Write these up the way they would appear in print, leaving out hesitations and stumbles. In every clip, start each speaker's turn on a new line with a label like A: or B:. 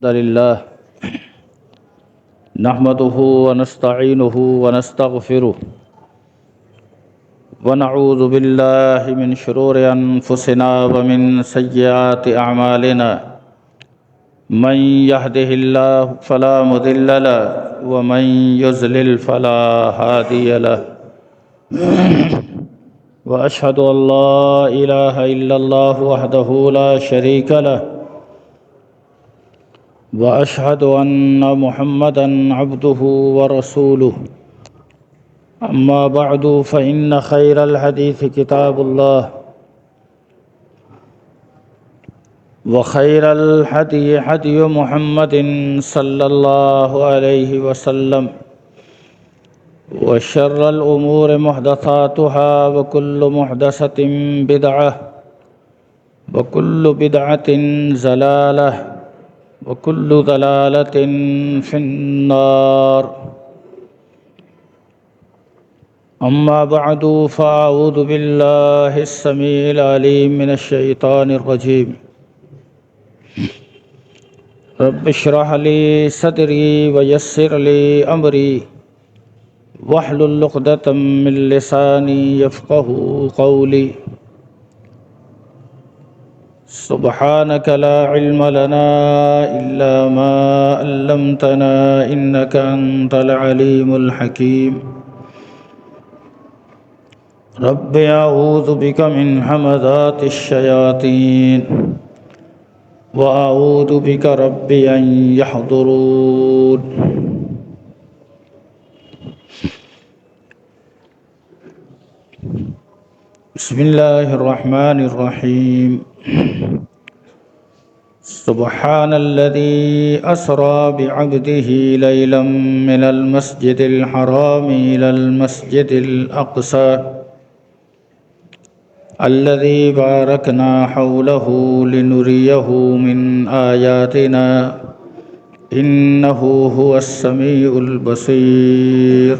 A: الحمد لله نحمده ونستعينه ونستغفره ونعوذ بالله من شرور أنفسنا ومن سيئات أعمالنا من يهده الله فلا مضل له ومن يضلل فلا هادي له وأشهد أن لا إله إلا الله وحده لا شريك له وأشهد أن محمدًا عبده ورسوله أما بعد فإن خير الحديث كتاب الله وخير الهدي هدي محمد صلى الله عليه وسلم وشر الأمور محدثاتها وكل محدثة بدعة وكل بدعة ضلالة وكل ضلالة في النار أما بعد فأعوذ بالله السميع العليم من الشيطان الرجيم رب اشرح لي صدري ويسر لي أمري واحلل عقدة من لساني يفقهوا قولي سبحانك لا علم لنا إلا ما علمتنا إنك أنت العليم الحكيم رب أعوذ بك من همزات الشياطين وأعوذ بك رب أن يحضرون بسم الله الرحمن الرحيم سبحان الذي أسرى بعبده ليلا من المسجد الحرام إلى المسجد الأقصى الذي باركنا حوله لنريه من آياتنا إنه هو السميع البصير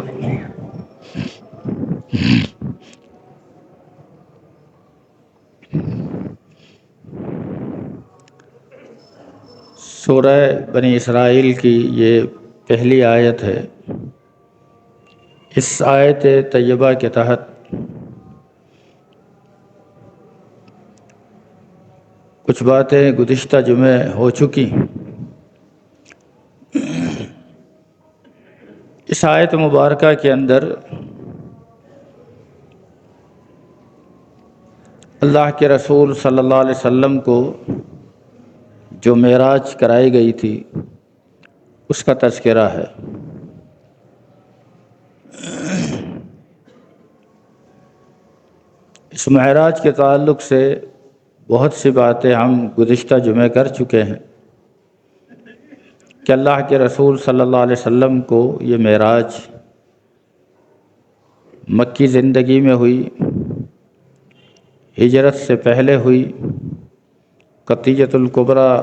A: سورہ بنی اسرائیل کی یہ پہلی آیت ہے۔ اس آیت طیبہ کے تحت کچھ باتیں گزشتہ جمعے ہو چکی۔ اس آیت مبارکہ کے اندر اللہ کے رسول صلی اللہ علیہ وسلم کو جو معراج کرائی گئی تھی اس کا تذکرہ ہے۔ اس معراج کے تعلق سے بہت سی باتیں ہم گزشتہ جمعے کر چکے ہیں کہ اللہ کے رسول صلی اللہ علیہ وسلم کو یہ معراج مکی زندگی میں ہوئی، ہجرت سے پہلے ہوئی، خدیجۃ الکبریٰ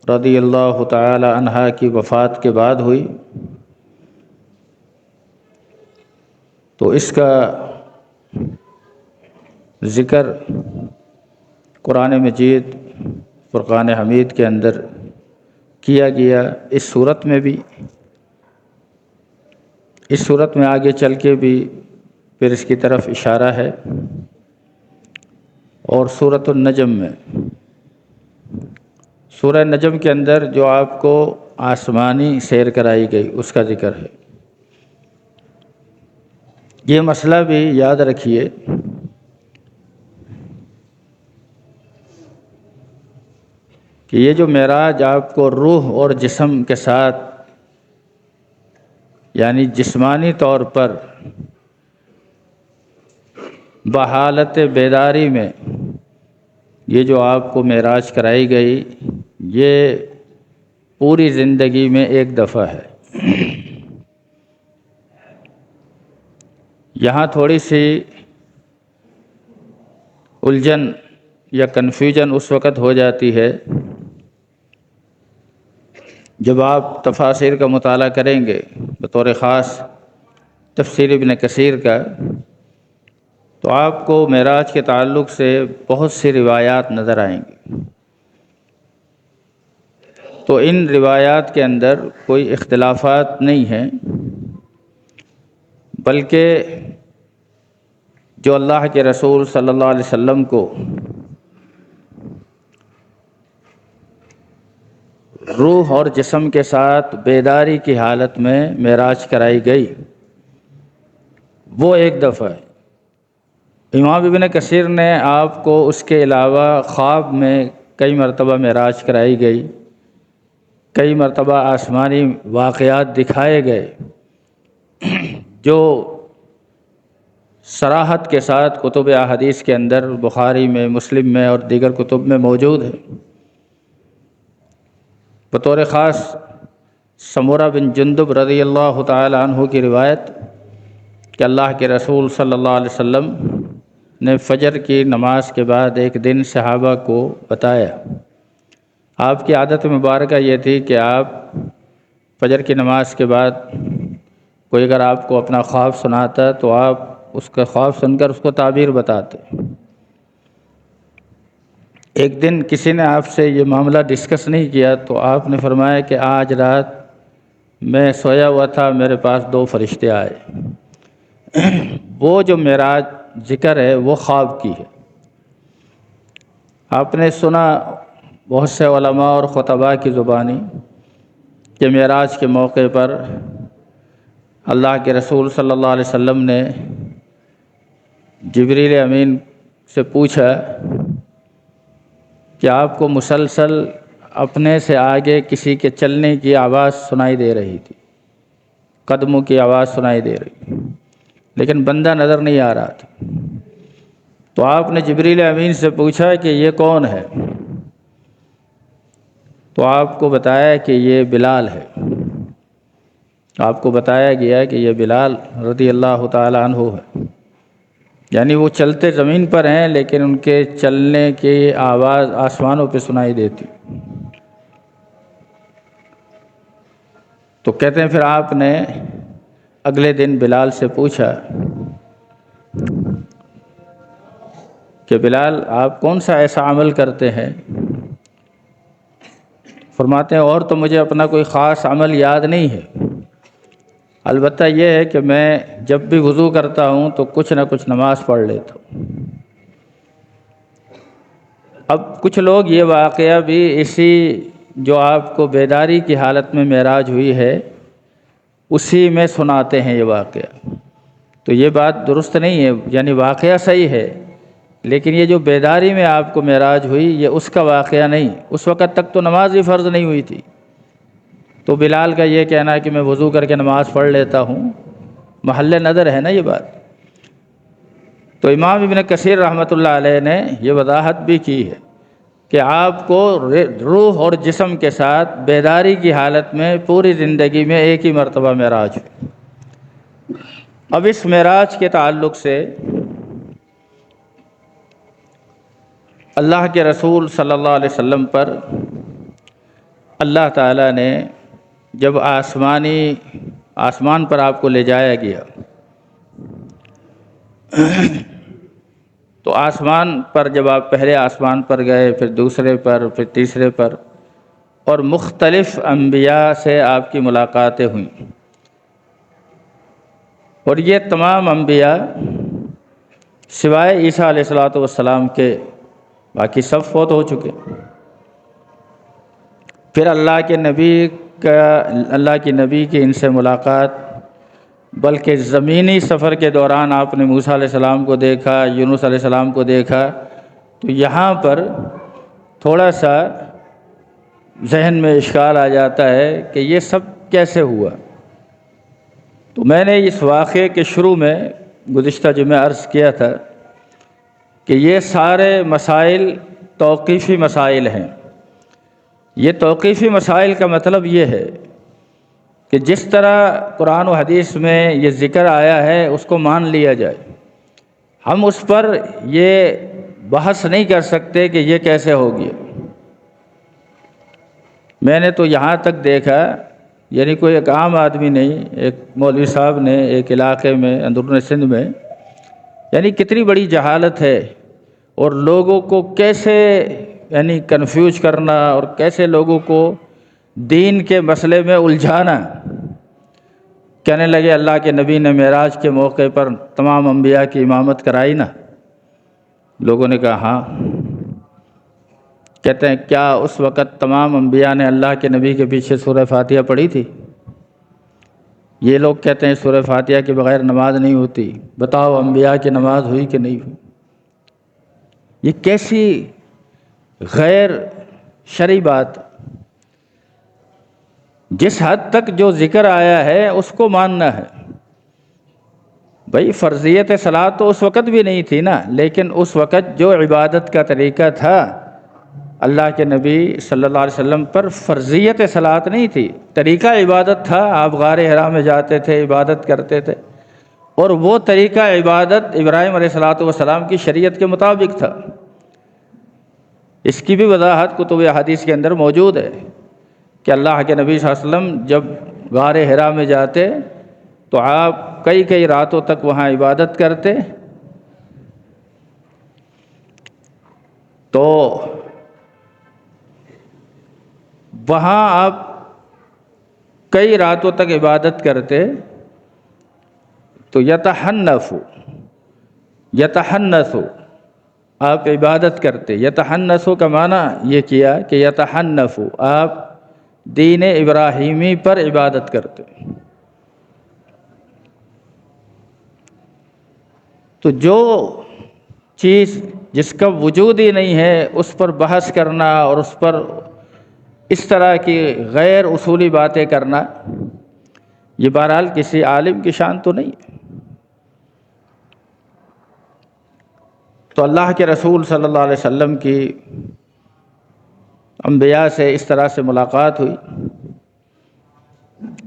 A: رضی اللہ تعالی عنہا کی وفات کے بعد ہوئی۔ تو اس کا ذکر قرآن مجید فرقان حمید کے اندر کیا گیا۔ اس صورت میں بھی، اس صورت میں آگے چل کے بھی پھر اس کی طرف اشارہ ہے، اور سورۃ النجم میں، سورہ نجم کے اندر جو آپ کو آسمانی سیر کرائی گئی اس کا ذکر ہے۔ یہ مسئلہ بھی یاد رکھیے کہ یہ جو معراج آپ کو روح اور جسم کے ساتھ، یعنی جسمانی طور پر بحالت بیداری میں یہ جو آپ کو معراج کرائی گئی، یہ پوری زندگی میں ایک دفعہ ہے۔ یہاں تھوڑی سی الجھن یا کنفیوژن اس وقت ہو جاتی ہے جب آپ تفاسیر کا مطالعہ کریں گے، بطور خاص تفسیر ابن کثیر کا، تو آپ کو معراج کے تعلق سے بہت سی روایات نظر آئیں گی۔ تو ان روایات کے اندر کوئی اختلافات نہیں ہیں، بلکہ جو اللہ کے رسول صلی اللہ علیہ وسلم کو روح اور جسم کے ساتھ بیداری کی حالت میں معراج کرائی گئی وہ ایک دفعہ ہے۔ امام ابن کثیر نے آپ کو اس کے علاوہ خواب میں کئی مرتبہ معراج کرائی گئی، کئی مرتبہ آسمانی واقعات دکھائے گئے جو صراحت کے ساتھ کتب احادیث کے اندر بخاری میں، مسلم میں اور دیگر کتب میں موجود ہے۔ بطور خاص سمورہ بن جندب رضی اللہ تعالی عنہ کی روایت کہ اللہ کے رسول صلی اللہ علیہ وسلم نے فجر کی نماز کے بعد ایک دن صحابہ کو بتایا۔ آپ کی عادت مبارکہ یہ تھی کہ آپ فجر کی نماز کے بعد کوئی اگر آپ کو اپنا خواب سناتا تو آپ اس کا خواب سن کر اس کو تعبیر بتاتے۔ ایک دن کسی نے آپ سے یہ معاملہ ڈسکس نہیں کیا تو آپ نے فرمایا کہ آج رات میں سویا ہوا تھا، میرے پاس 2 فرشتے آئے۔ وہ جو معراج ذکر ہے وہ خواب کی ہے۔ آپ نے سنا بہت سے علماء اور خطباء کی زبانی کہ معراج کے موقع پر اللہ کے رسول صلی اللہ علیہ وسلم نے جبریل امین سے پوچھا کہ آپ کو مسلسل اپنے سے آگے کسی کے چلنے کی آواز سنائی دے رہی تھی، قدموں کی آواز سنائی دے رہی، لیکن بندہ نظر نہیں آ رہا تھا۔ تو آپ نے جبریل امین سے پوچھا کہ یہ کون ہے؟ تو آپ کو بتایا کہ یہ بلال ہے۔ آپ کو بتایا گیا کہ یہ بلال رضی اللہ تعالی عنہ ہے، یعنی وہ چلتے زمین پر ہیں لیکن ان کے چلنے کی آواز آسمانوں پہ سنائی دیتی۔ تو کہتے ہیں پھر آپ نے اگلے دن بلال سے پوچھا کہ بلال آپ کون سا ایسا عمل کرتے ہیں؟ فرماتے ہیں اور تو مجھے اپنا کوئی خاص عمل یاد نہیں ہے، البتہ یہ ہے کہ میں جب بھی وضو کرتا ہوں تو کچھ نہ کچھ نماز پڑھ لیتا ہوں۔ اب کچھ لوگ یہ واقعہ بھی اسی جو آپ کو بیداری کی حالت میں معراج ہوئی ہے اسی میں سناتے ہیں یہ واقعہ، تو یہ بات درست نہیں ہے، یعنی واقعہ صحیح ہے لیکن یہ جو بیداری میں آپ کو معراج ہوئی یہ اس کا واقعہ نہیں، اس وقت تک تو نماز ہی فرض نہیں ہوئی تھی۔ تو بلال کا یہ کہنا ہے کہ میں وضو کر کے نماز پڑھ لیتا ہوں، محل نظر ہے نا یہ بات۔ تو امام ابن کثیر رحمۃ اللہ علیہ نے یہ وضاحت بھی کی ہے کہ آپ کو روح اور جسم کے ساتھ بیداری کی حالت میں پوری زندگی میں ایک ہی مرتبہ معراج ہوئی۔ اب اس معراج کے تعلق سے اللہ کے رسول صلی اللہ علیہ وسلم پر اللہ تعالیٰ نے جب آسمان پر آپ کو لے جایا گیا تو آسمان پر جب آپ پہلے آسمان پر گئے، پھر دوسرے پر، پھر تیسرے پر، اور مختلف انبیاء سے آپ کی ملاقاتیں ہوئیں، اور یہ تمام انبیاء سوائے عیسیٰ علیہ السلام کے باقی سب فوت ہو چکے۔ پھر اللہ کے نبی کی ان سے ملاقات، بلکہ زمینی سفر کے دوران آپ نے موسیٰ علیہ السلام کو دیکھا، یونس علیہ السلام کو دیکھا، تو یہاں پر تھوڑا سا ذہن میں اشکال آ جاتا ہے کہ یہ سب کیسے ہوا۔ تو میں نے اس واقعے کے شروع میں گزشتہ جمعہ عرض کیا تھا کہ یہ سارے مسائل توقیفی مسائل ہیں۔ یہ توقیفی مسائل کا مطلب یہ ہے کہ جس طرح قرآن و حدیث میں یہ ذکر آیا ہے اس کو مان لیا جائے، ہم اس پر یہ بحث نہیں کر سکتے کہ یہ کیسے ہو گیا۔ میں نے تو یہاں تک دیکھا، یعنی کوئی ایک عام آدمی نہیں، ایک مولوی صاحب نے ایک علاقے میں اندرون سندھ میں، یعنی کتنی بڑی جہالت ہے، اور لوگوں کو کیسے یعنی کنفیوز کرنا اور کیسے لوگوں کو دین کے مسئلے میں الجھانا، کہنے لگے اللہ کے نبی نے معراج کے موقع پر تمام انبیاء کی امامت کرائی نا؟ لوگوں نے کہا ہاں۔ کہتے ہیں کیا اس وقت تمام انبیاء نے اللہ کے نبی کے پیچھے سورہ فاتحہ پڑھی تھی؟ یہ لوگ کہتے ہیں سورہ فاتحہ کے بغیر نماز نہیں ہوتی، بتاؤ انبیاء کی نماز ہوئی کہ نہیں ہوئی؟ یہ کیسی غیر شرعی بات! جس حد تک جو ذکر آیا ہے اس کو ماننا ہے۔ بھئی فرضیت صلاۃ تو اس وقت بھی نہیں تھی نا، لیکن اس وقت جو عبادت کا طریقہ تھا اللہ کے نبی صلی اللہ علیہ وسلم پر فرضیت صلاۃ نہیں تھی، طریقہ عبادت تھا۔ آپ غار حرا میں جاتے تھے، عبادت کرتے تھے، اور وہ طریقہ عبادت ابراہیم علیہ السلام کی شریعت کے مطابق تھا۔ اس کی بھی وضاحت کتب احادیث کے اندر موجود ہے کہ اللہ کے نبی صلی اللہ علیہ وسلم جب غار حرا میں جاتے تو آپ کئی راتوں تک وہاں عبادت کرتے، تو وہاں آپ کئی راتوں تک عبادت کرتے تو یتحنث آپ عبادت کرتے۔ یتحنث کا معنی یہ کیا کہ یتحنف آپ دین ابراہیمی پر عبادت کرتے۔ تو جو چیز جس کا وجود ہی نہیں ہے اس پر بحث کرنا اور اس پر اس طرح کی غیر اصولی باتیں کرنا، یہ بہرحال کسی عالم کی شان تو نہیں ہے۔ تو اللہ کے رسول صلی اللہ علیہ وسلم کی انبیاء سے اس طرح سے ملاقات ہوئی،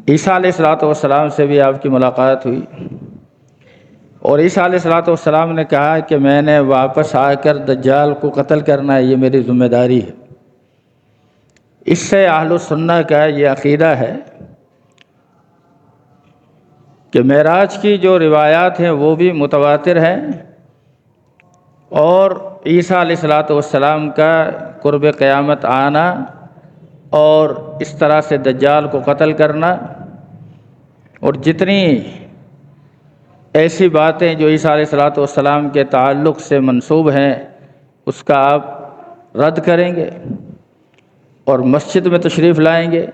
A: عیسیٰ علیہ السلام سے بھی آپ کی ملاقات ہوئی، اور عیسیٰ علیہ السلام نے کہا کہ میں نے واپس آ کر دجال کو قتل کرنا ہے، یہ میری ذمہ داری ہے۔ اس سے اہل سنہ کا یہ عقیدہ ہے کہ معراج کی جو روایات ہیں وہ بھی متواتر ہیں، اور عیسیٰ علیہ السلام کا قرب قیامت آنا اور اس طرح سے دجال کو قتل کرنا، اور جتنی ایسی باتیں جو عیسیٰ علیہ السلام کے تعلق سے منسوب ہیں اس کا آپ رد کریں گے اور مسجد میں تشریف لائیں گے،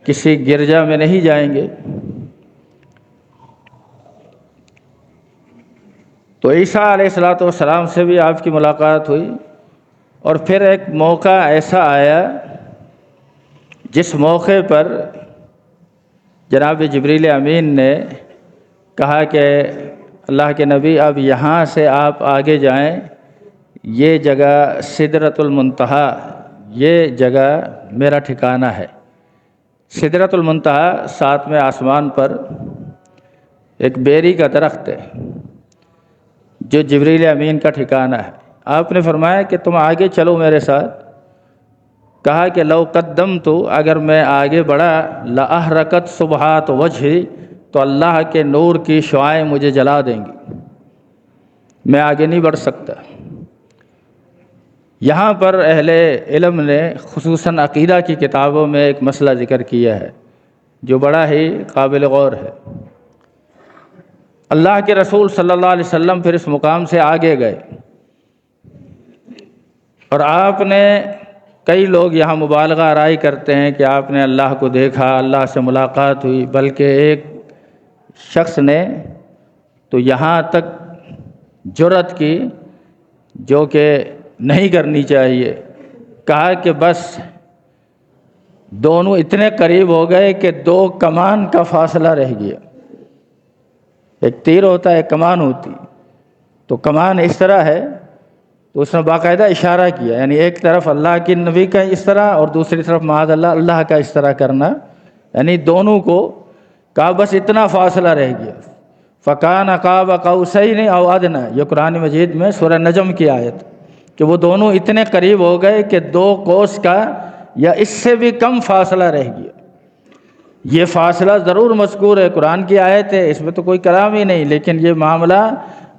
A: کسی گرجا میں نہیں جائیں گے۔ تو عیسیٰ علیہ السلام سے بھی آپ کی ملاقات ہوئی، اور پھر ایک موقع ایسا آیا جس موقع پر جناب جبریل امین نے کہا کہ اللہ کے نبی اب یہاں سے آپ آگے جائیں، یہ جگہ سدرۃ المنتہا، یہ جگہ میرا ٹھکانہ ہے۔ سدرۃ المنتہا 7ویں آسمان پر ایک بیری کا درخت ہے جو جبریل امین کا ٹھکانہ ہے۔ آپ نے فرمایا کہ تم آگے چلو میرے ساتھ۔ کہا کہ لو قدمت، اگر میں آگے بڑھا، لأحرقت سبحات وجہی، تو اللہ کے نور کی شعاعیں مجھے جلا دیں گی، میں آگے نہیں بڑھ سکتا۔ یہاں پر اہل علم نے خصوصاً عقیدہ کی کتابوں میں ایک مسئلہ ذکر کیا ہے جو بڑا ہی قابل غور ہے۔ اللہ کے رسول صلی اللہ علیہ وسلم پھر اس مقام سے آگے گئے، اور آپ نے، کئی لوگ یہاں مبالغہ آرائی کرتے ہیں کہ آپ نے اللہ کو دیکھا، اللہ سے ملاقات ہوئی، بلکہ ایک شخص نے تو یہاں تک جرأت کی جو کہ نہیں کرنی چاہیے، کہا کہ بس دونوں اتنے قریب ہو گئے کہ 2 کمان کا فاصلہ رہ گیا۔ ایک تیر ہوتا ہے، ایک کمان ہوتی، تو کمان اس طرح ہے، تو اس نے باقاعدہ اشارہ کیا، یعنی ایک طرف اللہ کے نبی کا اس طرح اور دوسری طرف معاذ اللہ اللہ کا اس طرح کرنا، یعنی دونوں کو کہا بس اتنا فاصلہ رہ گیا۔ فَكَانَ قَابَ قَوْسَيْنِ أَوْ أَدْنَىٰ، یہ قرآن مجید میں سورہ نجم کی آیت کہ وہ دونوں اتنے قریب ہو گئے کہ 2 کوس کا یا اس سے بھی کم فاصلہ رہ گیا۔ یہ فاصلہ ضرور مذکور ہے، قرآن کی آیت ہے، اس میں تو کوئی کلام ہی نہیں، لیکن یہ معاملہ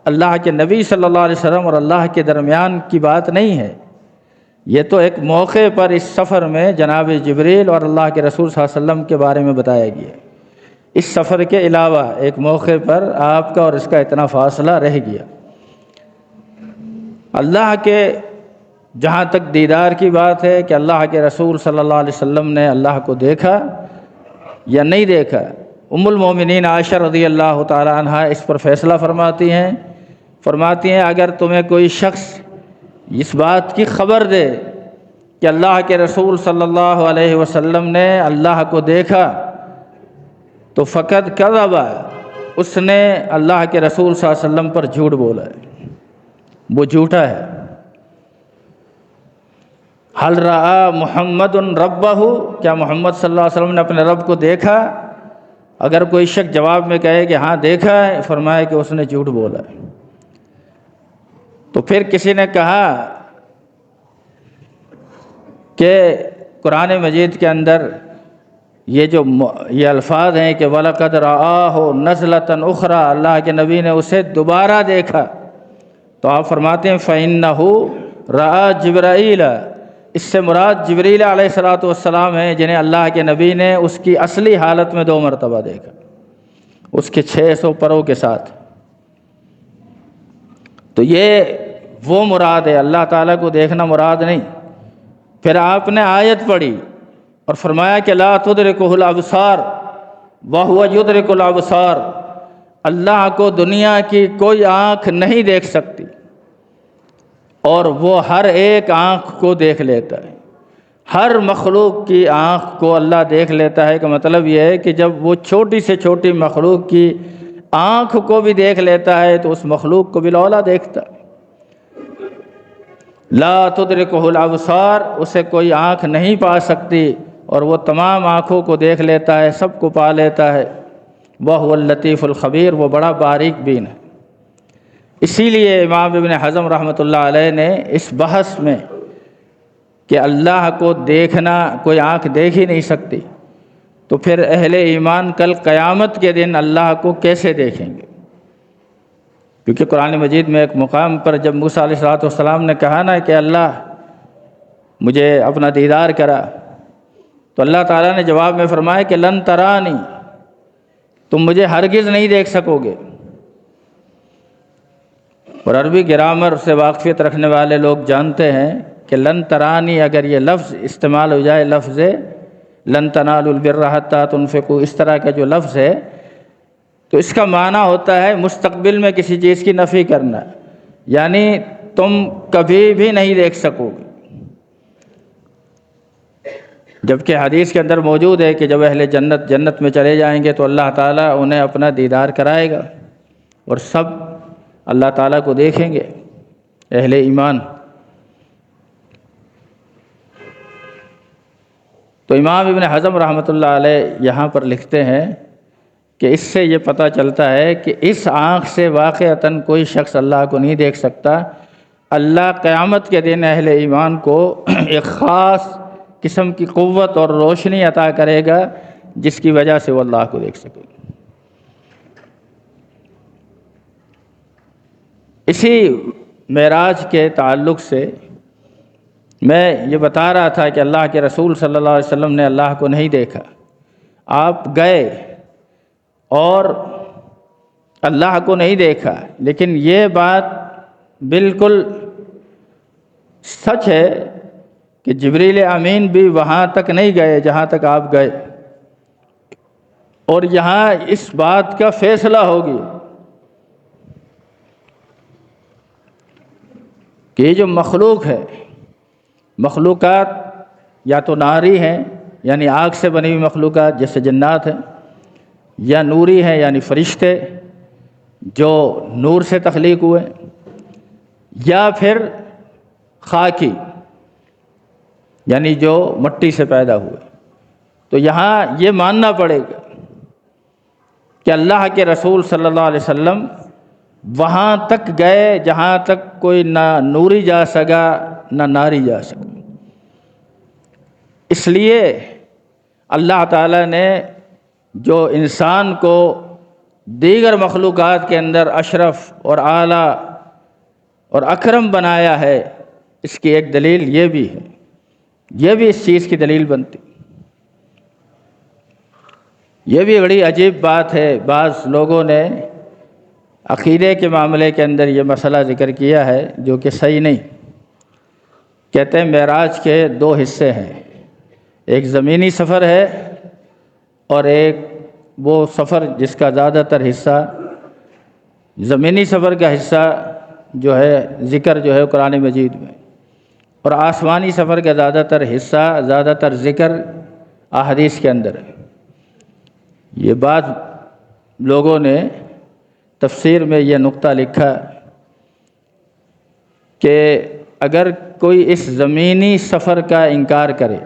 A: اللہ کے نبی صلی اللہ علیہ وسلم اور اللہ کے درمیان کی بات نہیں ہے، یہ تو ایک موقع پر اس سفر میں جناب جبریل اور اللہ کے رسول صلی اللہ علیہ وسلم کے بارے میں بتایا گیا۔ اس سفر کے علاوہ ایک موقع پر آپ کا اور اس کا اتنا فاصلہ رہ گیا۔ اللہ کے جہاں تک دیدار کی بات ہے کہ اللہ کے رسول صلی اللہ علیہ وسلم نے اللہ کو دیکھا یا نہیں دیکھا، ام المومنین عائشہ رضی اللہ تعالی عنہا اس پر فیصلہ فرماتی ہیں اگر تمہیں کوئی شخص اس بات کی خبر دے کہ اللہ کے رسول صلی اللہ علیہ وسلم نے اللہ کو دیکھا تو فقط کذب، اس نے اللہ کے رسول صلی اللہ علیہ وسلم پر جھوٹ بولا ہے، وہ جھوٹا ہے۔ حل رأى محمد ربہ، کیا محمد صلی اللہ علیہ وسلم نے اپنے رب کو دیکھا؟ اگر کوئی شخص جواب میں کہے کہ ہاں دیکھا ہے، فرمایا کہ اس نے جھوٹ بولا ہے۔ تو پھر کسی نے کہا کہ قرآن مجید کے اندر یہ الفاظ ہیں کہ وَلَقَدْ رَآهُ نَزْلَةً أُخْرَى، اللہ کے نبی نے اسے دوبارہ دیکھا، تو آپ فرماتے ہیں فَإِنَّهُ رَآ جِبْرَائِيلَ، اس سے مراد جبریل علیہ السلام ہیں، جنہیں اللہ کے نبی نے اس کی اصلی حالت میں 2 مرتبہ دیکھا، اس کے 600 پروں کے ساتھ۔ تو یہ وہ مراد ہے، اللہ تعالیٰ کو دیکھنا مراد نہیں۔ پھر آپ نے آیت پڑھی اور فرمایا کہ لا تدرکہ الابصار وہو یدرک الابصار، اللہ کو دنیا کی کوئی آنکھ نہیں دیکھ سکتی اور وہ ہر ایک آنکھ کو دیکھ لیتا ہے۔ ہر مخلوق کی آنکھ کو اللہ دیکھ لیتا ہے، کا مطلب یہ ہے کہ جب وہ چھوٹی سے چھوٹی مخلوق کی آنکھ کو بھی دیکھ لیتا ہے تو اس مخلوق کو بالأولیٰ دیکھتا ہے۔ لا تدرکہ الابصار، اسے کوئی آنکھ نہیں پا سکتی اور وہ تمام آنکھوں کو دیکھ لیتا ہے، سب کو پا لیتا ہے۔ وہو اللطیف الخبیر، وہ بڑا باریک بین ہے۔ اسی لیے امام ابن حزم رحمۃ اللہ علیہ نے اس بحث میں کہ اللہ کو دیکھنا کوئی آنکھ دیکھ ہی نہیں سکتی، تو پھر اہل ایمان کل قیامت کے دن اللہ کو کیسے دیکھیں گے؟ کیونکہ قرآن مجید میں ایک مقام پر جب موسیٰ علیہ السلام نے کہا نا کہ اللہ مجھے اپنا دیدار کرا، تو اللہ تعالیٰ نے جواب میں فرمایا کہ لن ترانی، تم مجھے ہرگز نہیں دیکھ سکو گے۔ اور عربی گرامر سے واقفیت رکھنے والے لوگ جانتے ہیں کہ لن ترانی اگر یہ لفظ استعمال ہو جائے، لفظ لن تنالوا البر حتی تنفقوا، اس طرح کا جو لفظ ہے تو اس کا معنی ہوتا ہے مستقبل میں کسی چیز کی نفی کرنا، یعنی تم کبھی بھی نہیں دیکھ سکو گے۔ جبکہ حدیث کے اندر موجود ہے کہ جب اہل جنت میں چلے جائیں گے تو اللہ تعالیٰ انہیں اپنا دیدار کرائے گا اور سب اللہ تعالیٰ کو دیکھیں گے، اہل ایمان۔ تو امام ابن حزم رحمۃ اللہ علیہ یہاں پر لکھتے ہیں کہ اس سے یہ پتہ چلتا ہے کہ اس آنکھ سے واقعتاً کوئی شخص اللہ کو نہیں دیکھ سکتا۔ اللہ قیامت کے دن اہل ایمان کو ایک خاص قسم کی قوت اور روشنی عطا کرے گا جس کی وجہ سے وہ اللہ کو دیکھ سکے گا۔ اسی معراج کے تعلق سے میں یہ بتا رہا تھا کہ اللہ کے رسول صلی اللہ علیہ وسلم نے اللہ کو نہیں دیکھا، آپ گئے اور اللہ کو نہیں دیکھا، لیکن یہ بات بالکل سچ ہے کہ جبریل امین بھی وہاں تک نہیں گئے جہاں تک آپ گئے، اور یہاں اس بات کا فیصلہ ہوگی کہ یہ جو مخلوق ہے، مخلوقات یا تو ناری ہیں یعنی آگ سے بنی ہوئی مخلوقات جیسے جنات ہیں، یا نوری ہیں یعنی فرشتے جو نور سے تخلیق ہوئے، یا پھر خاکی یعنی جو مٹی سے پیدا ہوئے۔ تو یہاں یہ ماننا پڑے گا کہ اللہ کے رسول صلی اللہ علیہ وسلم وہاں تک گئے جہاں تک کوئی نہ نوری جا سکا نہ ناری جا سکا۔ اس لیے اللہ تعالیٰ نے جو انسان کو دیگر مخلوقات کے اندر اشرف اور اعلیٰ اور اکرم بنایا ہے، اس کی ایک دلیل یہ بھی ہے، یہ بھی اس چیز کی دلیل بنتی۔ یہ بھی بڑی عجیب بات ہے، بعض لوگوں نے عقیدے کے معاملے کے اندر یہ مسئلہ ذکر کیا ہے جو کہ صحیح نہیں۔ کہتے ہیں معراج کے دو حصے ہیں، ایک زمینی سفر ہے اور ایک وہ سفر جس کا زیادہ تر حصہ، زمینی سفر کا حصہ جو ہے ذکر جو ہے قرآن مجید میں، اور آسمانی سفر کا زیادہ تر حصہ، زیادہ تر ذکر احادیث کے اندر ہے۔ یہ بات لوگوں نے تفسیر میں یہ نقطہ لکھا کہ اگر کوئی اس زمینی سفر کا انکار کرے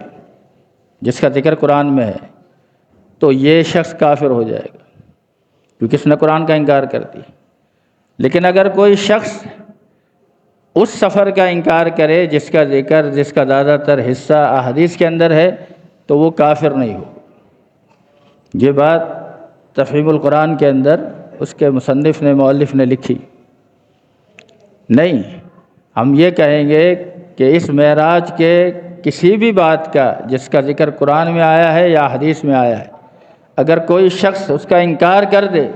A: جس کا ذکر قرآن میں ہے تو یہ شخص کافر ہو جائے گا، کیونکہ اس نے قرآن کا انکار کر دیا۔ لیکن اگر کوئی شخص اس سفر کا انکار کرے جس کا ذکر، جس کا زیادہ تر حصہ احادیث کے اندر ہے، تو وہ کافر نہیں ہو۔ یہ بات تفہیم القرآن کے اندر اس کے مصنف نے، مؤلف نے لکھی۔ نہیں، ہم یہ کہیں گے کہ اس معراج کے کسی بھی بات کا جس کا ذکر قرآن میں آیا ہے یا حدیث میں آیا ہے، اگر کوئی شخص اس کا انکار کر دے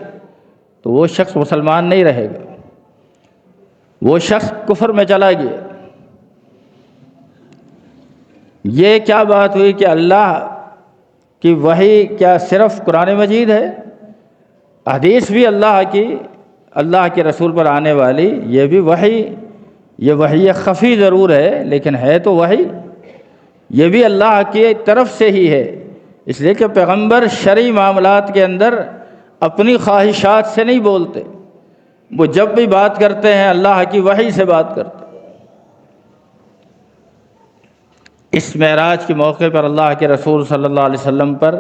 A: تو وہ شخص مسلمان نہیں رہے گا، وہ شخص کفر میں چلا گیا۔ یہ کیا بات ہوئی کہ اللہ کی وحی کیا صرف قرآن مجید ہے؟ حدیث بھی اللہ کی، اللہ کے رسول پر آنے والی یہ بھی وحی، یہ وحی خفی ضرور ہے لیکن ہے تو وحی، یہ بھی اللہ کی طرف سے ہی ہے۔ اس لیے کہ پیغمبر شرعی معاملات کے اندر اپنی خواہشات سے نہیں بولتے، وہ جب بھی بات کرتے ہیں اللہ کی وحی سے بات کرتے ہیں۔ اس معراج کے موقع پر اللہ کے رسول صلی اللہ علیہ وسلم پر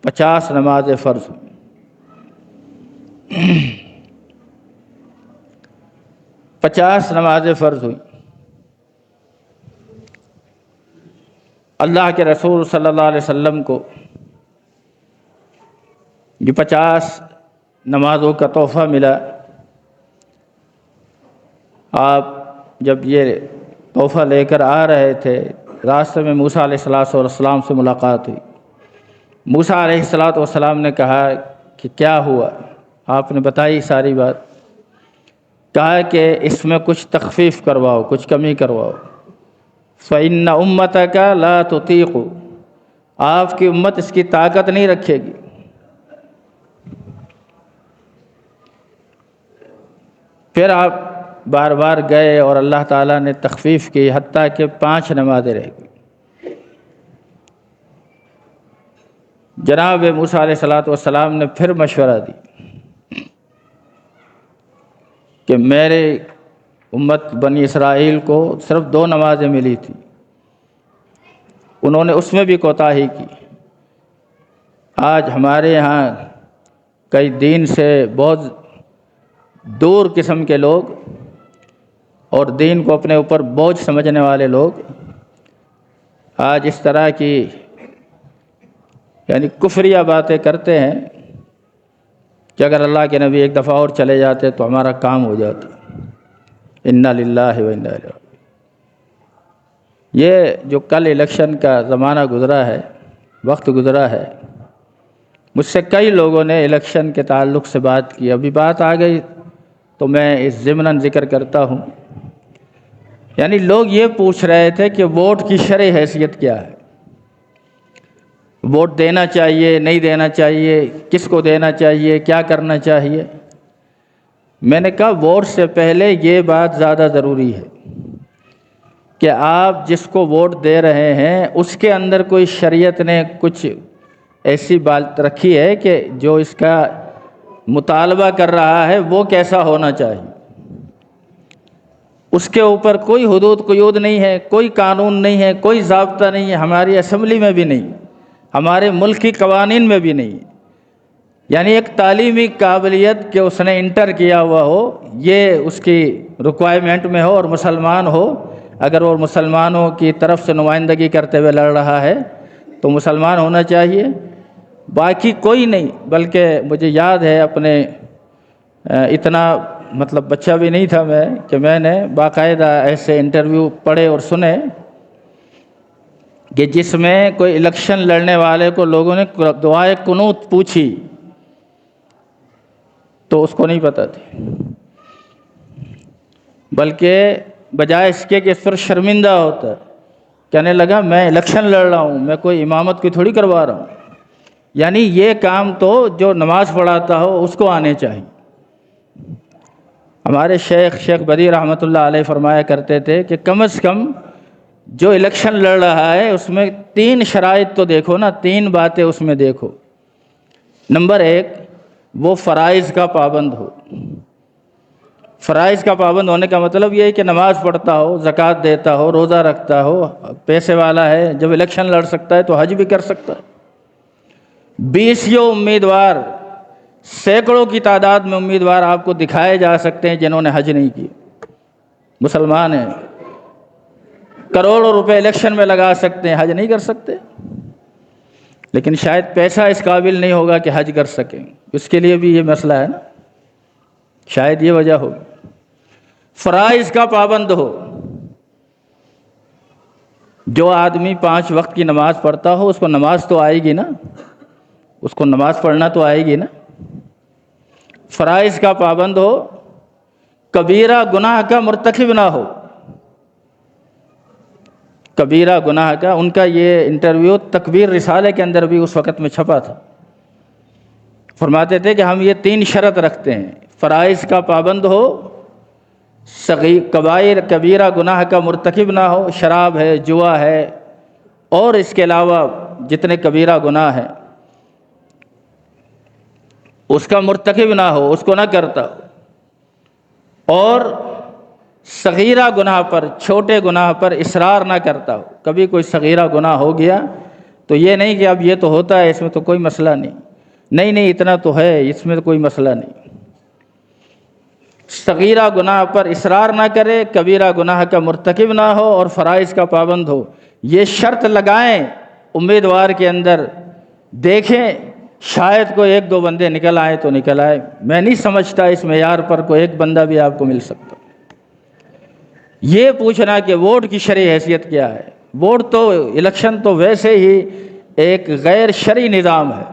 A: 50 نمازیں فرض ہوئیں۔ 50 نمازیں فرض ہوئیں۔ اللہ کے رسول صلی اللہ علیہ وسلم کو یہ 50 نمازوں کا تحفہ ملا۔ آپ جب یہ تحفہ لے کر آ رہے تھے، راستے میں موسیٰ علیہ السلام سے ملاقات ہوئی۔ موسیٰ علیہ السلام نے کہا کہ کیا ہوا؟ آپ نے بتائی ساری بات، کہا کہ اس میں کچھ تخفیف کرواؤ، کچھ کمی کرواؤ۔ فَإِنَّ أُمَّتَكَ لَا تُطِيقُ، آپ کی امت اس کی طاقت نہیں رکھے گی۔ پھر آپ بار بار گئے اور اللہ تعالیٰ نے تخفیف کی، حتیٰ کہ 5 نمازیں رہ گئی۔ جناب موسیٰ علیہ السلام نے پھر مشورہ دی کہ میرے امت بنی اسرائیل کو صرف 2 نمازیں ملی تھی، انہوں نے اس میں بھی کوتاہی کی۔ آج ہمارے یہاں کئی دین سے بہت دور قسم کے لوگ اور دین کو اپنے اوپر بوجھ سمجھنے والے لوگ آج اس طرح کی یعنی کفریہ باتیں کرتے ہیں کہ اگر اللہ کے نبی ایک دفعہ اور چلے جاتے تو ہمارا کام ہو جاتا۔ انا للہ و انا الیہ راجعون۔ یہ جو کل الیکشن کا زمانہ گزرا ہے، وقت گزرا ہے، مجھ سے کئی لوگوں نے الیکشن کے تعلق سے بات کی، ابھی بات آ گئی تو میں اس ضمناً ذکر کرتا ہوں۔ یعنی لوگ یہ پوچھ رہے تھے کہ ووٹ کی شرعی حیثیت کیا ہے، ووٹ دینا چاہیے نہیں دینا چاہیے، کس کو دینا چاہیے، کیا کرنا چاہیے۔ میں نے کہا ووٹ سے پہلے یہ بات زیادہ ضروری ہے کہ آپ جس کو ووٹ دے رہے ہیں اس کے اندر کوئی شریعت نے کچھ ایسی بات رکھی ہے کہ جو اس کا مطالبہ کر رہا ہے وہ کیسا ہونا چاہیے۔ اس کے اوپر کوئی حدود قیود نہیں ہے، کوئی قانون نہیں ہے، کوئی ضابطہ نہیں ہے، ہماری اسمبلی میں بھی نہیں، ہمارے ملک کی قوانین میں بھی نہیں۔ یعنی ایک تعلیمی قابلیت کہ اس نے انٹر کیا ہوا ہو، یہ اس کی ریکوائرمنٹ میں ہو، اور مسلمان ہو، اگر وہ مسلمانوں کی طرف سے نمائندگی کرتے ہوئے لڑ رہا ہے تو مسلمان ہونا چاہیے، باقی کوئی نہیں۔ بلکہ مجھے یاد ہے اپنے اتنا مطلب بچہ بھی نہیں تھا میں کہ میں نے باقاعدہ ایسے انٹرویو پڑھے اور سنے کہ جس میں کوئی الیکشن لڑنے والے کو لوگوں نے دعائے قنوت پوچھی تو اس کو نہیں پتہ تھی، بلکہ بجائے اس کے کہ اس پر شرمندہ ہوتا ہے، کہنے لگا میں الیکشن لڑ رہا ہوں، میں کوئی امامت کی تھوڑی کروا رہا ہوں۔ یعنی یہ کام تو جو نماز پڑھاتا ہو اس کو آنے چاہیے۔ ہمارے شیخ بدی رحمۃ اللہ علیہ فرمایا کرتے تھے کہ کم از کم جو الیکشن لڑ رہا ہے اس میں 3 شرائط تو دیکھو نا، 3 باتیں اس میں دیکھو۔ نمبر 1، وہ فرائض کا پابند ہو۔ فرائض کا پابند ہونے کا مطلب یہ ہے کہ نماز پڑھتا ہو، زکوٰۃ دیتا ہو، روزہ رکھتا ہو، پیسے والا ہے، جب الیکشن لڑ سکتا ہے تو حج بھی کر سکتا ہے۔ 20 امیدوار، سینکڑوں کی تعداد میں امیدوار آپ کو دکھائے جا سکتے ہیں جنہوں نے حج نہیں کی، مسلمان ہیں، کروڑوں روپے الیکشن میں لگا سکتے ہیں، حج نہیں کر سکتے، لیکن شاید پیسہ اس قابل نہیں ہوگا کہ حج کر سکیں، اس کے لیے بھی یہ مسئلہ ہے نا، شاید یہ وجہ ہوگی۔ فرائض کا پابند ہو، جو آدمی 5 وقت کی نماز پڑھتا ہو اس کو نماز تو آئے گی نا، اس کو نماز پڑھنا تو آئے گی نا۔ فرائض کا پابند ہو، کبیرہ گناہ کا مرتکب نہ ہو۔ کبیرہ گناہ کا، ان کا یہ انٹرویو تکبیر رسالے کے اندر بھی اس وقت میں چھپا تھا، فرماتے تھے کہ ہم یہ 3 شرط رکھتے ہیں، فرائض کا پابند ہو، کبیرہ گناہ کا مرتکب نہ ہو، شراب ہے، جوا ہے اور اس کے علاوہ جتنے کبیرہ گناہ ہیں اس کا مرتکب نہ ہو، اس کو نہ کرتا ہو، اور صغیرہ گناہ پر، چھوٹے گناہ پر اصرار نہ کرتا ہو۔ کبھی کوئی صغیرہ گناہ ہو گیا تو یہ نہیں کہ اب یہ تو ہوتا ہے، اس میں تو کوئی مسئلہ نہیں اتنا تو ہے، اس میں تو کوئی مسئلہ نہیں۔ صغیرہ گناہ پر اصرار نہ کرے، کبیرہ گناہ کا مرتکب نہ ہو اور فرائض کا پابند ہو۔ یہ شرط لگائیں امیدوار کے اندر، دیکھیں شاید کوئی 1-2 بندے نکل آئے تو نکل آئے، میں نہیں سمجھتا اس معیار پر کوئی 1 بندہ بھی آپ کو مل سکتا۔ یہ پوچھنا کہ ووٹ کی شرعی حیثیت کیا ہے، ووٹ تو، الیکشن تو ویسے ہی ایک غیر شرعی نظام ہے۔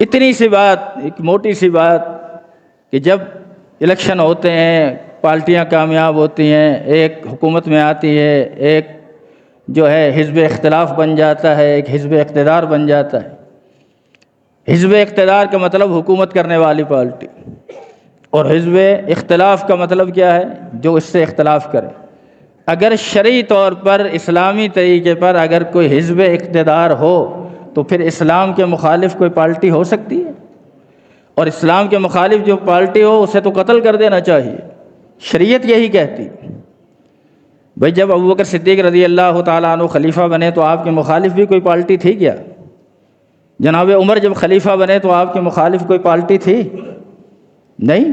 A: اتنی سی بات، ایک موٹی سی بات کہ جب الیکشن ہوتے ہیں، پارٹیاں کامیاب ہوتی ہیں، ایک حکومت میں آتی ہے، ایک جو ہے حزب اختلاف بن جاتا ہے، ایک حزب اقتدار بن جاتا ہے۔ حزب اقتدار کا مطلب حکومت کرنے والی پارٹی، اور حزب اختلاف کا مطلب کیا ہے؟ جو اس سے اختلاف کرے۔ اگر شرعی طور پر، اسلامی طریقے پر اگر کوئی حزب اقتدار ہو تو پھر اسلام کے مخالف کوئی پارٹی ہو سکتی ہے؟ اور اسلام کے مخالف جو پارٹی ہو اسے تو قتل کر دینا چاہیے، شریعت یہی کہتی۔ بھئی جب ابوبکر صدیق رضی اللہ تعالیٰ عنہ خلیفہ بنے تو آپ کے مخالف بھی کوئی پارٹی تھی کیا؟ جناب عمر جب خلیفہ بنے تو آپ کے مخالف کوئی پارٹی تھی؟ نہیں۔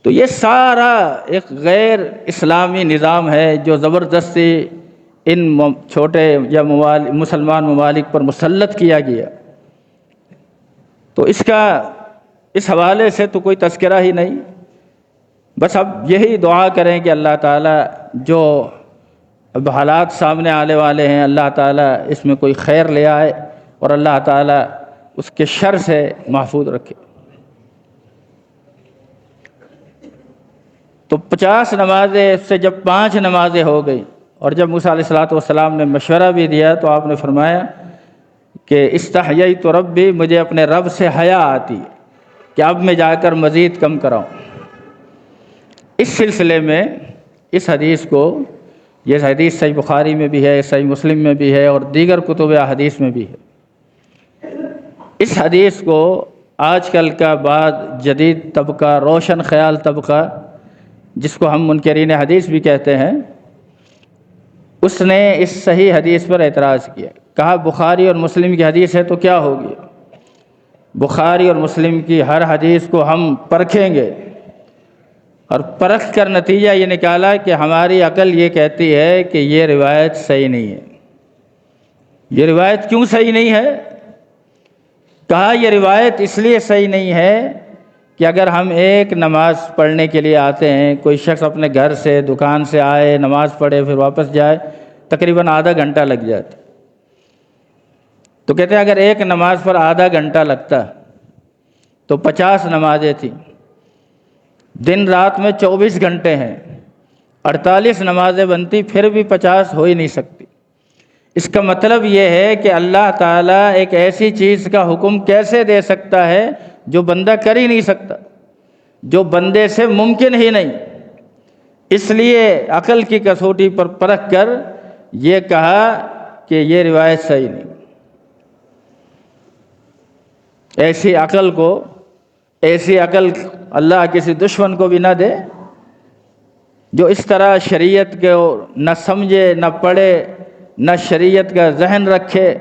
A: تو یہ سارا ایک غیر اسلامی نظام ہے جو زبردستی ان چھوٹے یا مسلمان ممالک پر مسلط کیا گیا۔ تو اس حوالے سے تو کوئی تذکرہ ہی نہیں، بس اب یہی دعا کریں کہ اللہ تعالیٰ جو اب حالات سامنے آنے والے ہیں، اللہ تعالیٰ اس میں کوئی خیر لے آئے اور اللہ تعالیٰ اس کے شر سے محفوظ رکھے۔ تو 50 نمازیں سے جب 5 نمازیں ہو گئی، اور جب موسیٰ علیہ السلام نے مشورہ بھی دیا تو آپ نے فرمایا کہ استحییت ربی، مجھے اپنے رب سے حیا آتی ہے کہ اب میں جا کر مزید کم کراؤں۔ اس سلسلے میں اس حدیث کو، یہ حدیث صحیح بخاری میں بھی ہے، صحیح مسلم میں بھی ہے اور دیگر کتب احادیث میں بھی ہے۔ اس حدیث کو آج کل کا بعض جدید طبقہ، روشن خیال طبقہ، جس کو ہم منکرین حدیث بھی کہتے ہیں، اس نے اس صحیح حدیث پر اعتراض کیا، کہا بخاری اور مسلم کی حدیث ہے تو کیا ہوگی؟ بخاری اور مسلم کی ہر حدیث کو ہم پرکھیں گے، اور پرکھ کر نتیجہ یہ نکالا کہ ہماری عقل یہ کہتی ہے کہ یہ روایت صحیح نہیں ہے۔ یہ روایت کیوں صحیح نہیں ہے؟ کہا یہ روایت اس لیے صحیح نہیں ہے کہ اگر ہم ایک نماز پڑھنے کے لیے آتے ہیں، کوئی شخص اپنے گھر سے دکان سے آئے، نماز پڑھے، پھر واپس جائے، تقریباً آدھا گھنٹہ لگ جاتا، تو کہتے ہیں اگر ایک نماز پر آدھا گھنٹہ لگتا تو 50 نمازیں تھیں، دن رات میں 24 گھنٹے ہیں، 48 نمازیں بنتی، پھر بھی 50 ہو ہی نہیں سکتی۔ اس کا مطلب یہ ہے کہ اللہ تعالیٰ ایک ایسی چیز کا حکم کیسے دے سکتا ہے جو بندہ کر ہی نہیں سکتا، جو بندے سے ممکن ہی نہیں۔ اس لیے عقل کی کسوٹی پر پرکھ کر یہ کہا کہ یہ روایت صحیح نہیں۔ ایسی عقل اللہ کسی دشمن کو بھی نہ دے جو اس طرح شریعت کو نہ سمجھے، نہ پڑھے، نہ شریعت کا ذہن رکھے،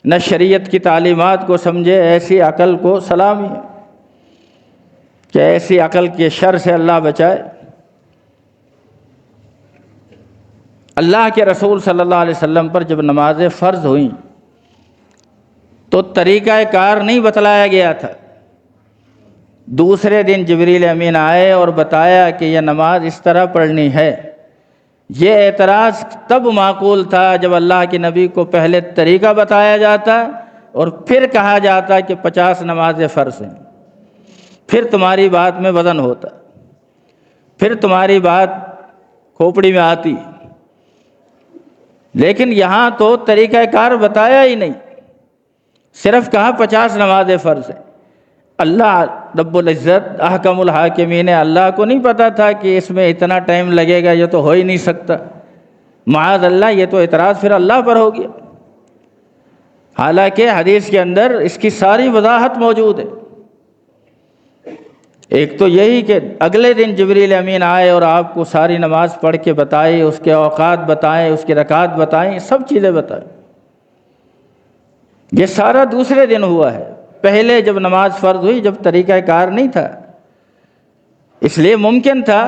A: نہ شریعت کی تعلیمات کو سمجھے۔ ایسی عقل کو سلامی ہے کہ ایسی عقل کے شر سے اللہ بچائے۔ اللہ کے رسول صلی اللہ علیہ وسلم پر جب نمازیں فرض ہوئیں تو طریقہ کار نہیں بتلایا گیا تھا۔ دوسرے دن جبریل امین آئے اور بتایا کہ یہ نماز اس طرح پڑھنی ہے۔ یہ اعتراض تب معقول تھا جب اللہ کے نبی کو پہلے طریقہ بتایا جاتا اور پھر کہا جاتا کہ 50 نمازیں فرض ہیں، پھر تمہاری بات میں وزن ہوتا، پھر تمہاری بات کھوپڑی میں آتی۔ لیکن یہاں تو طریقہ کار بتایا ہی نہیں، صرف کہا 50 نمازیں فرض ہیں۔ اللہ رب العزت احکم الحاکمین، اللہ کو نہیں پتا تھا کہ اس میں اتنا ٹائم لگے گا، یہ تو ہو ہی نہیں سکتا، معاذ اللہ، یہ تو اعتراض پھر اللہ پر ہو گیا۔ حالانکہ حدیث کے اندر اس کی ساری وضاحت موجود ہے۔ ایک تو یہی کہ اگلے دن جبریل امین آئے اور آپ کو ساری نماز پڑھ کے بتائی، اس کے اوقات بتائیں، اس کی رکعات بتائیں، سب چیزیں بتائیں۔ یہ سارا دوسرے دن ہوا ہے، پہلے جب نماز فرض ہوئی، جب طریقہ کار نہیں تھا۔ اس لیے ممکن تھا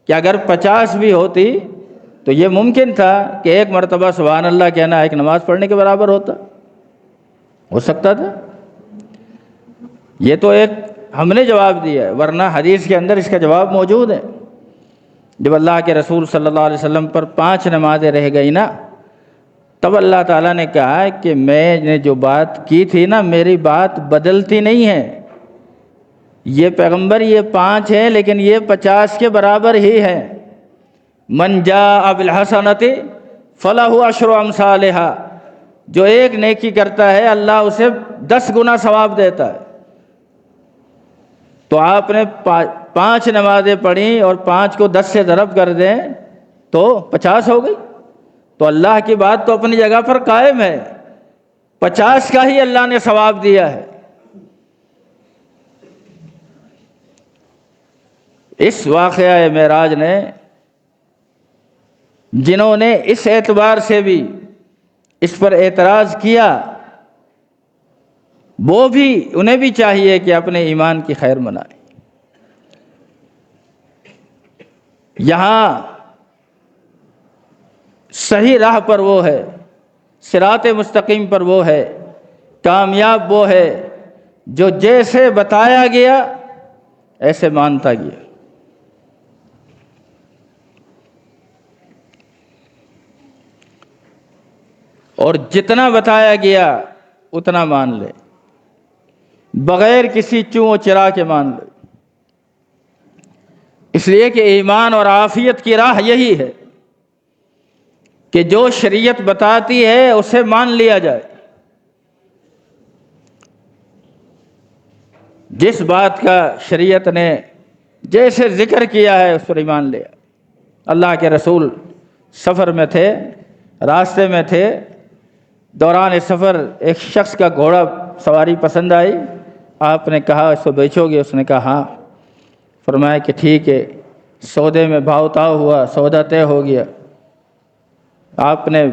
A: کہ اگر 50 بھی ہوتی تو یہ ممکن تھا کہ ایک مرتبہ سبحان اللہ کہنا ایک نماز پڑھنے کے برابر ہوتا، ہو سکتا تھا۔ یہ تو ایک ہم نے جواب دیا ہے، ورنہ حدیث کے اندر اس کا جواب موجود ہے۔ جب اللہ کے رسول صلی اللہ علیہ وسلم پر 5 نمازیں رہ گئی نا، تب اللہ تعالیٰ نے کہا کہ میں نے جو بات کی تھی نا، میری بات بدلتی نہیں ہے۔ یہ پیغمبر یہ 5 ہیں لیکن یہ 50 کے برابر ہی ہے۔ من جاء بالحسنۃ فلہ عشر امثالھا، جو ایک نیکی کرتا ہے اللہ اسے 10 گنا ثواب دیتا ہے۔ تو آپ نے 5 نمازیں پڑھیں اور 5 کو 10 سے ضرب کر دیں تو 50 ہو گئی۔ تو اللہ کی بات تو اپنی جگہ پر قائم ہے، 50 کا ہی اللہ نے ثواب دیا ہے۔ اس واقعہ معراج نے جنہوں نے اس اعتبار سے بھی اس پر اعتراض کیا، وہ بھی انہیں بھی چاہیے کہ اپنے ایمان کی خیر منائیں۔ یہاں صحیح راہ پر وہ ہے، صراط مستقیم پر وہ ہے، کامیاب وہ ہے جو جیسے بتایا گیا ایسے مانتا گیا۔ اور جتنا بتایا گیا اتنا مان لے، بغیر کسی چوں و چرا کے مان لے۔ اس لیے کہ ایمان اور عافیت کی راہ یہی ہے کہ جو شریعت بتاتی ہے اسے مان لیا جائے، جس بات کا شریعت نے جیسے ذکر کیا ہے اس پر ایمان لیا۔ اللہ کے رسول سفر میں تھے، راستے میں تھے، دوران سفر ایک شخص کا گھوڑا سواری پسند آئی، آپ نے کہا اس کو بیچو گے؟ اس نے کہا ہاں۔ فرمایا کہ ٹھیک ہے، سودے میں بھاؤ تاؤ ہوا، سودا طے ہو گیا۔ آپ نے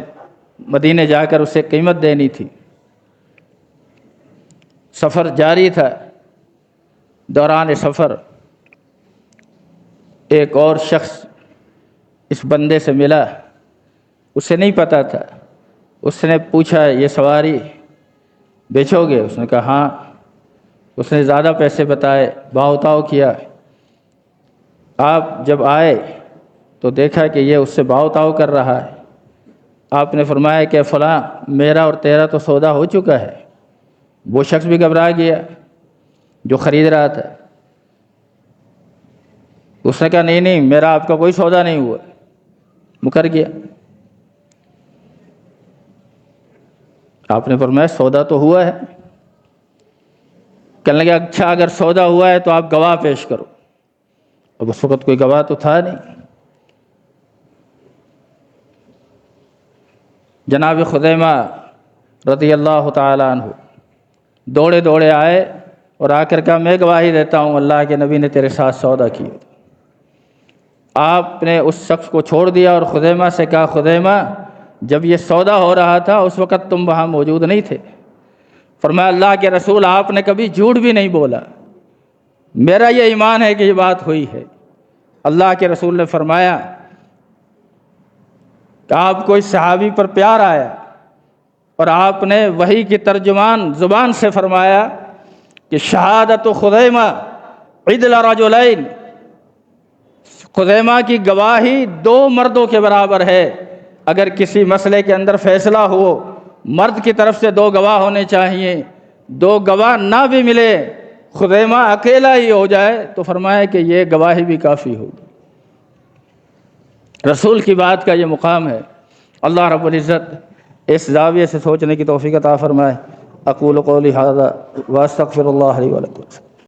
A: مدینے جا کر اسے قیمت دینی تھی۔ سفر جاری تھا، دوران سفر ایک اور شخص اس بندے سے ملا، اسے نہیں پتا تھا۔ اس نے پوچھا یہ سواری بیچو گے؟ اس نے کہا ہاں۔ اس نے زیادہ پیسے بتائے، بھاؤ تاؤ کیا۔ آپ جب آئے تو دیکھا کہ یہ اس سے بھاؤ تاؤ کر رہا ہے۔ آپ نے فرمایا کہ فلاں، میرا اور تیرا تو سودا ہو چکا ہے۔ وہ شخص بھی گھبرا گیا جو خرید رہا تھا۔ اس نے کہا نہیں نہیں، میرا آپ کا کوئی سودا نہیں ہوا، مکر گیا۔ آپ نے فرمایا سودا تو ہوا ہے۔ کہنے لگا اچھا اگر سودا ہوا ہے تو آپ گواہ پیش کرو۔ اب اس وقت کوئی گواہ تو تھا نہیں۔ جناب خزیمہ رضی اللہ تعالی عنہ دوڑے دوڑے آئے اور آ کر کہا میں گواہی دیتا ہوں اللہ کے نبی نے تیرے ساتھ سودا کیا۔ آپ نے اس شخص کو چھوڑ دیا اور خزیمہ سے کہا خزیمہ جب یہ سودا ہو رہا تھا اس وقت تم وہاں موجود نہیں تھے۔ فرمایا اللہ کے رسول آپ نے کبھی جھوٹ بھی نہیں بولا، میرا یہ ایمان ہے کہ یہ بات ہوئی ہے۔ اللہ کے رسول نے فرمایا کہ آپ کو اس صحابی پر پیار آیا اور آپ نے وحی کی ترجمان زبان سے فرمایا کہ شہادت خزیمہ عدل رجلین، خزیمہ کی گواہی دو مردوں کے برابر ہے۔ اگر کسی مسئلے کے اندر فیصلہ ہو، مرد کی طرف سے دو گواہ ہونے چاہیے، دو گواہ نہ بھی ملے، خزیمہ اکیلا ہی ہو جائے تو فرمایا کہ یہ گواہی بھی کافی ہوگی۔ رسول کی بات کا یہ مقام ہے۔ اللہ رب العزت اس زاویے سے سوچنے کی توفیق عطا فرمائے۔ اقول قولی ھذا واستغفر اللہ لی ولکم۔